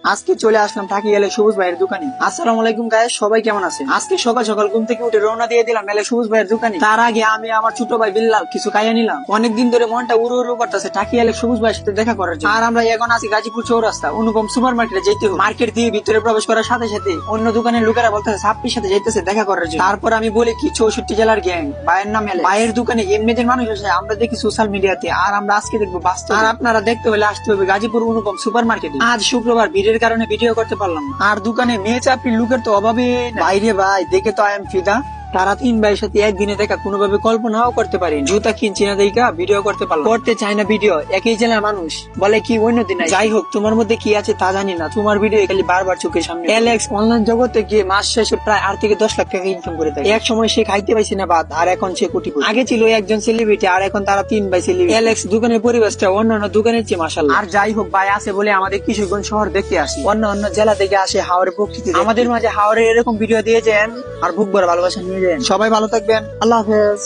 আজকে চলে আসলাম থাকি এলে সবুজ ভাইয়ের দোকানে। আসসালামু আলাইকুম গাইস, সবাই কেমন আছেন? আজকে সকাল সকাল ঘুম থেকে উঠে রওনা দিয়ে দিলাম এলে সবুজ ভাইয়ের দোকানে। তার আগে আমি আমার ছোট ভাই বিল্লাল কিছু খাইয়া নিলাম। অনেকদিন ধরে মনটা উড়ু উড়ু করতেছে থাকি এলে সবুজ ভাইয়ের সাথে দেখা করার জন্য। আর আমরা এখন আছি গাজীপুর চৌরাস্তা অনুপম সুপার মার্কেটে যেতে হবে। মার্কেট দিয়ে ভিতরে প্রবেশ করার সাথে সাথে অন্য দোকানের লোকেরা বলতেছে সাপ্পির সাথে যাইতেছে দেখা করার জন্য। তারপর আমি বলি কি 64 জেলার গ্যাং ভাইয়ের নাম এলে। ভাইয়ের দোকানে এমনিদের মানুষ আছে আমরা দেখি সোশ্যাল মিডিয়াতে, আর আমরা আজকে দেখবো বাস্তব। আর আপনারা দেখতে হলে আসতে হবে গাজীপুর অনুপম সুপার মার্কেটে। আজ শুক্রবার ভিড়ের কারণে ভিডিও করতে পারলাম না। আর দোকানে মেয়ে চাকরির লোকের তো অভাবে বাইরে ভাই দেখে তো আই এম ফিদা। তারা 3 ভাইয়ের সাথে একদিনে দেখা কোনোভাবে কল্পনাও করতে পারি। জুতা কিনছি না দেখা ভিডিও করতে পারলাম, করতে চাই না ভিডিও। একই জেলার মানুষ বলে কি অন্য দিন। যাই হোক, তোমার মধ্যে কি আছে তা জানি না, তোমার ভিডিও খালি বারবার চোখের সামনে। অ্যালেক্স অনলাইন জগতে গিয়ে মাস শেষে প্রায় 8 থেকে 10 লাখ টাকা ইনকাম করে থাকে। এক সময় সে খাইতে পাইছে না ভাত, আর এখন সে কোটিপতি। আগে ছিল একজন সেলিব্রিটি, আর এখন তারা 3 ভাই সেলিব্রিটি। অ্যালেক্স দোকানের পরিবেশটা অন্যান্য দোকানের চেয়ে মাশাআল্লাহ। আর যাই হোক, ভাই আছে বলে আমাদের কিশোরগঞ্জ শহর দেখতে আসি, অন্য অন্য জেলা থেকে আসে হাওড়ের প্রকৃতি। আমাদের মাঝে হাওড়ের এরকম ভিডিও দিয়ে যান আর বুক ভরা ভালোবাসা নিয়ে যান। সবাই ভালো থাকবেন, আল্লাহ হাফেজ।